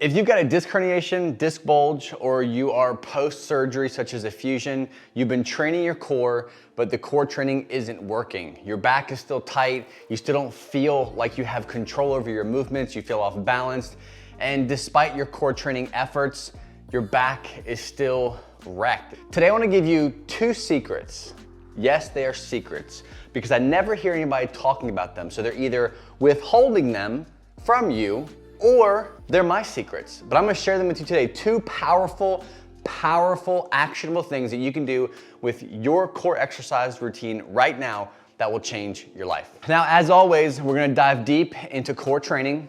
If you've got a disc herniation, disc bulge, or you are post-surgery such as a fusion, you've been training your core, but the core training isn't working. Your back is still tight, you still don't feel like you have control over your movements, you feel off balance, and despite your core training efforts, your back is still wrecked. Today I wanna give you 2 secrets. Yes, they are secrets, because I never hear anybody talking about them, so they're either withholding them from you, or they're my secrets, but I'm gonna share them with you today. 2 powerful, actionable things that you can do with your core exercise routine right now that will change your life. Now, as always, we're gonna dive deep into core training.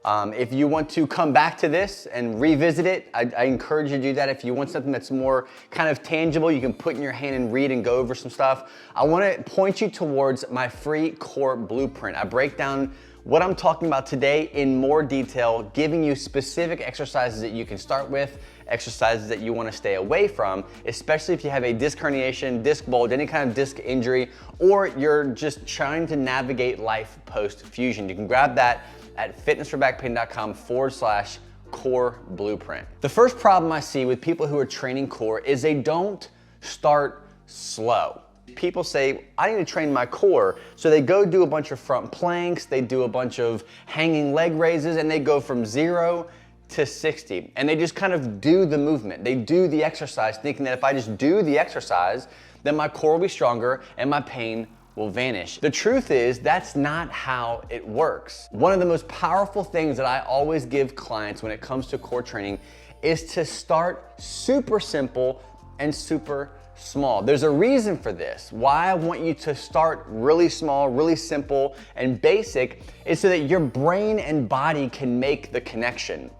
If you want to come back to this and revisit it, I encourage you to do that. If you want something that's more kind of tangible, you can put in your hand and read and go over some stuff. I wanna point you towards my free core blueprint. I break down what I'm talking about today in more detail, giving you specific exercises that you can start with, exercises that you wanna stay away from, especially if you have a disc herniation, disc bulge, any kind of disc injury, or you're just trying to navigate life post-fusion. You can grab that at fitnessforbackpain.com/core blueprint. The first problem I see with people who are training core is they don't start slow. People say, I need to train my core. So they go do a bunch of front planks, they do a bunch of hanging leg raises, and they go from 0 to 60. And they just kind of do the movement. They do the exercise thinking that if I just do the exercise, then my core will be stronger and my pain will vanish. The truth is, that's not how it works. One of the most powerful things that I always give clients when it comes to core training is to start super simple and super small. There's a reason for this. Why I want you to start really small, really simple, and basic is so that your brain and body can make the connection,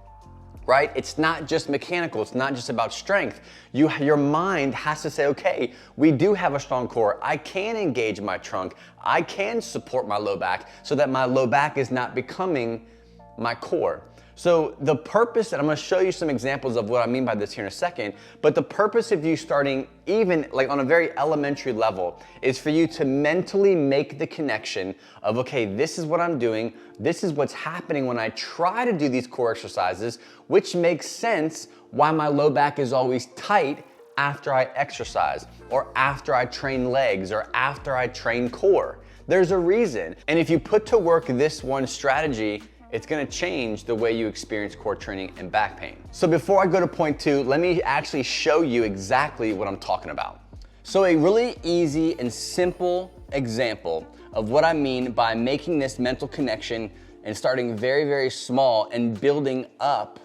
right? It's not just mechanical. It's not just about strength. Your mind has to say, okay, we do have a strong core. I can engage my trunk. I can support my low back so that my low back is not becoming my core. So the purpose, and I'm gonna show you some examples of what I mean by this here in a second, but the purpose of you starting even like on a very elementary level is for you to mentally make the connection of, okay, this is what I'm doing, this is what's happening when I try to do these core exercises, which makes sense why my low back is always tight after I exercise, or after I train legs, or after I train core. There's a reason. And if you put to work this one strategy, it's gonna change the way you experience core training and back pain. So before I go to point 2, let me actually show you exactly what I'm talking about. So a really easy and simple example of what I mean by making this mental connection and starting very, very small and building up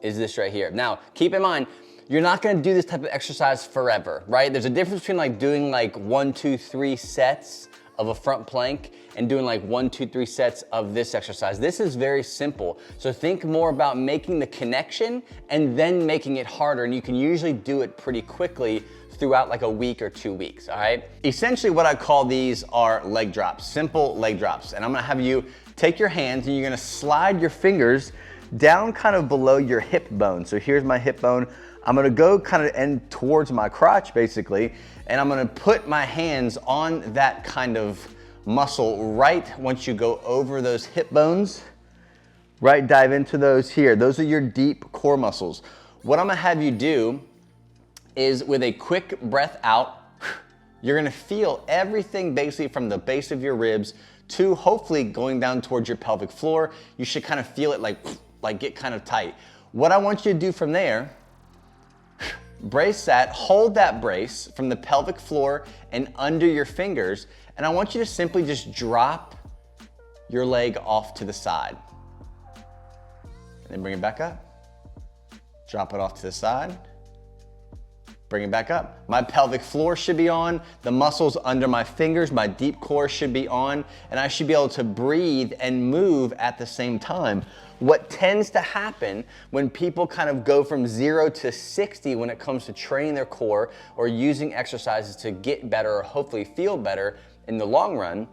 is this right here. Now, keep in mind, you're not gonna do this type of exercise forever, right? There's a difference between like doing like 1, 2, 3 sets of a front plank and doing like 1, 2, 3 sets of this exercise. This is very simple. So think more about making the connection and then making it harder. And you can usually do it pretty quickly throughout like a week or 2 weeks, all right? Essentially what I call these are leg drops, simple leg drops. And I'm gonna have you take your hands and you're gonna slide your fingers down kind of below your hip bone. So here's my hip bone. I'm gonna go kind of end towards my crotch basically, and I'm gonna put my hands on that kind of muscle right once you go over those hip bones, right? Dive into those here. Those are your deep core muscles. What I'm gonna have you do is with a quick breath out, you're gonna feel everything basically from the base of your ribs to hopefully going down towards your pelvic floor. You should kind of feel it like get kind of tight. What I want you to do from there, brace that, hold that brace from the pelvic floor and under your fingers, and I want you to simply just drop your leg off to the side. And then bring it back up. Drop it off to the side. Bring it back up. My pelvic floor should be on, the muscles under my fingers, my deep core should be on, and I should be able to breathe and move at the same time. What tends to happen when people kind of go from 0 to 60 when it comes to training their core or using exercises to get better or hopefully feel better in the long run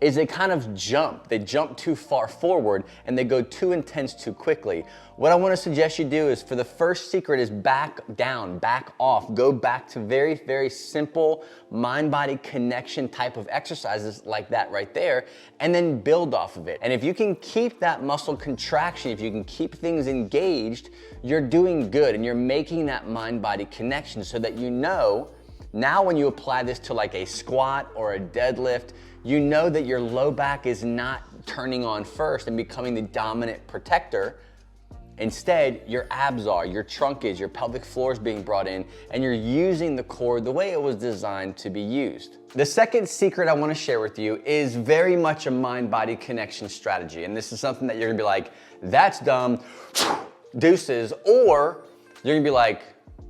is they kind of jump. They jump too far forward and they go too intense too quickly. What I want to suggest you do is for the first secret is back down, back off, go back to very, very simple mind-body connection type of exercises like that right there, and then build off of it. And if you can keep that muscle contraction, if you can keep things engaged, you're doing good and you're making that mind-body connection so that you know now when you apply this to like a squat or a deadlift, you know that your low back is not turning on first and becoming the dominant protector. Instead, your abs are, your trunk is, your pelvic floor is being brought in, and you're using the core the way it was designed to be used. The second secret I want to share with you is very much a mind-body connection strategy. And this is something that you're gonna be like, that's dumb, deuces, or you're gonna be like,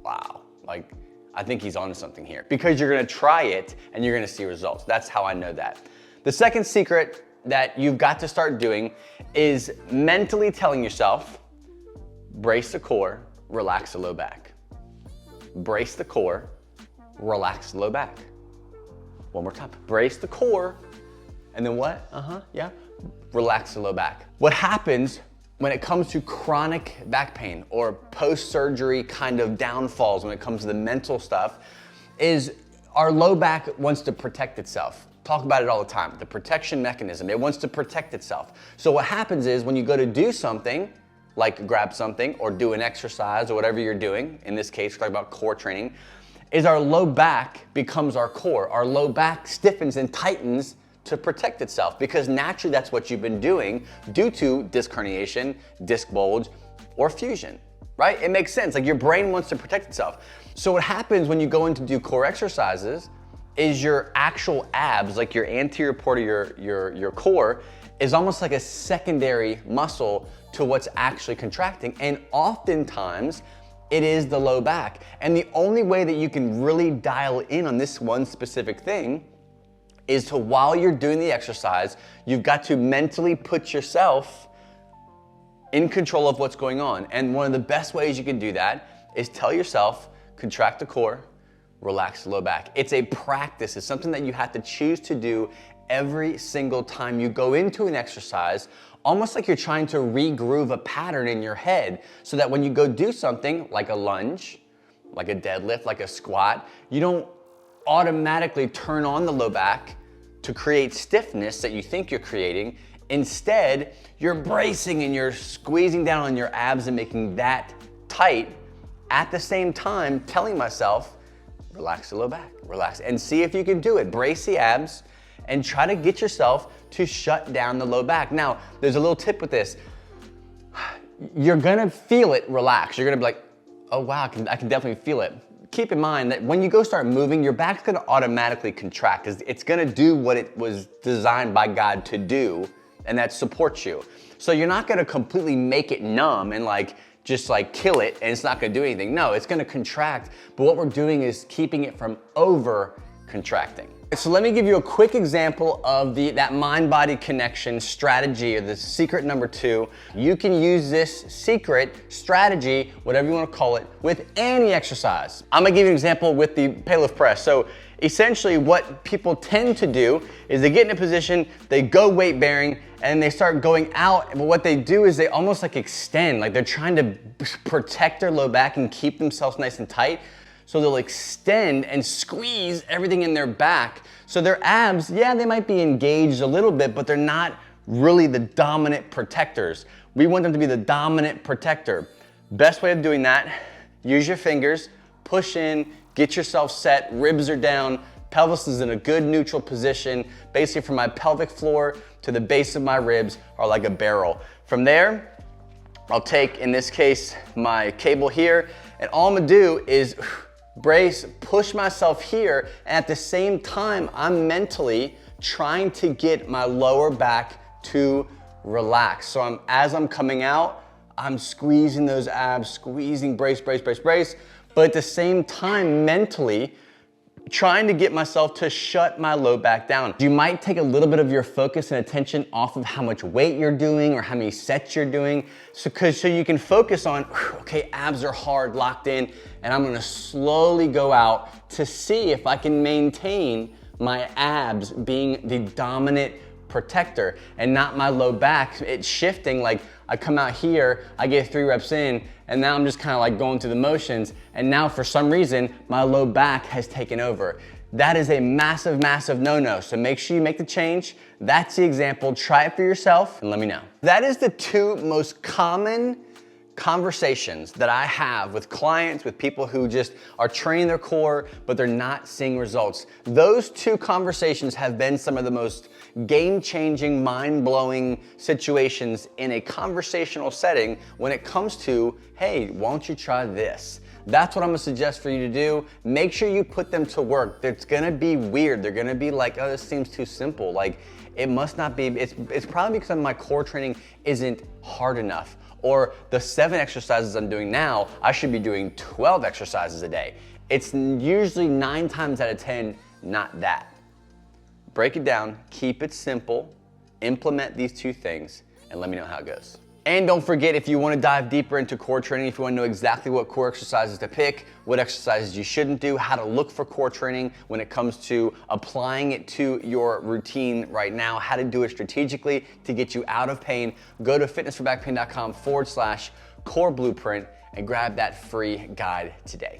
wow, like, I think he's onto something here. Because you're gonna try it and you're gonna see results. That's how I know that. The second secret that you've got to start doing is mentally telling yourself, brace the core, relax the low back. Brace the core, relax the low back. One more time. Brace the core, and then what? Yeah. Relax the low back. What happens when it comes to chronic back pain or post-surgery kind of downfalls when it comes to the mental stuff is our low back wants to protect itself. Talk about it all the time. The protection mechanism, it wants to protect itself. So what happens is when you go to do something, like grab something or do an exercise or whatever you're doing, in this case, we're talking about core training, is our low back becomes our core. Our low back stiffens and tightens to protect itself because naturally that's what you've been doing due to disc herniation, disc bulge, or fusion, right? It makes sense, like your brain wants to protect itself. So what happens when you go in to do core exercises is your actual abs, like your anterior part of your core, is almost like a secondary muscle to what's actually contracting. And oftentimes it is the low back. And the only way that you can really dial in on this one specific thing is to, while you're doing the exercise, you've got to mentally put yourself in control of what's going on. And one of the best ways you can do that is tell yourself, contract the core, relax the low back. It's a practice. It's something that you have to choose to do every single time you go into an exercise, almost like you're trying to regroove a pattern in your head so that when you go do something like a lunge, like a deadlift, like a squat, you don't automatically turn on the low back to create stiffness that you think you're creating. Instead, you're bracing and you're squeezing down on your abs and making that tight. At the same time, telling myself, relax the low back, relax, and see if you can do it. Brace the abs and try to get yourself to shut down the low back. Now, there's a little tip with this. You're gonna feel it relax. You're gonna be like, oh wow, I can definitely feel it. Keep in mind that when you go start moving, your back's gonna automatically contract. It's gonna do what it was designed by God to do, and that supports you. So you're not gonna completely make it numb and just kill it and it's not gonna do anything. No, it's gonna contract, but what we're doing is keeping it from over contracting. So let me give you a quick example of that mind-body connection strategy, or the secret number 2. You can use this secret strategy, whatever you want to call it, with any exercise. I'm gonna give you an example with the pay-lift press. So essentially what people tend to do is they get in a position, they go weight bearing, and they start going out, but what they do is they almost extend, like they're trying to protect their low back and keep themselves nice and tight. So they'll extend and squeeze everything in their back. So their abs, yeah, they might be engaged a little bit, but they're not really the dominant protectors. We want them to be the dominant protector. Best way of doing that, use your fingers, push in, get yourself set, ribs are down, pelvis is in a good neutral position. Basically from my pelvic floor to the base of my ribs are like a barrel. From there, I'll take, in this case, my cable here, and all I'm gonna do is brace, push myself here, and at the same time, I'm mentally trying to get my lower back to relax. So as I'm coming out, I'm squeezing those abs, squeezing, brace, brace, brace, brace, but at the same time, mentally, trying to get myself to shut my low back down. You might take a little bit of your focus and attention off of how much weight you're doing or how many sets you're doing, so you can focus on, okay, abs are hard, locked in, and I'm gonna slowly go out to see if I can maintain my abs being the dominant protector and not my low back. It's shifting, like I come out here, I get 3 reps in, and now I'm just kind of like going through the motions, and now for some reason, my low back has taken over. That is a massive, massive no-no, so make sure you make the change. That's the example. Try it for yourself and let me know. That is the 2 most common conversations that I have with clients, with people who just are training their core, but they're not seeing results. Those 2 conversations have been some of the most game-changing, mind-blowing situations in a conversational setting when it comes to, hey, why don't you try this? That's what I'm gonna suggest for you to do. Make sure you put them to work. It's gonna be weird. They're gonna be like, oh, this seems too simple. Like, it must not be, it's probably because my core training isn't hard enough. Or the 7 exercises I'm doing now, I should be doing 12 exercises a day. It's usually 9 times out of 10, not that. Break it down, keep it simple, implement these 2 things, and let me know how it goes. And don't forget, if you want to dive deeper into core training, if you want to know exactly what core exercises to pick, what exercises you shouldn't do, how to look for core training when it comes to applying it to your routine right now, how to do it strategically to get you out of pain, go to fitnessforbackpain.com/core blueprint and grab that free guide today.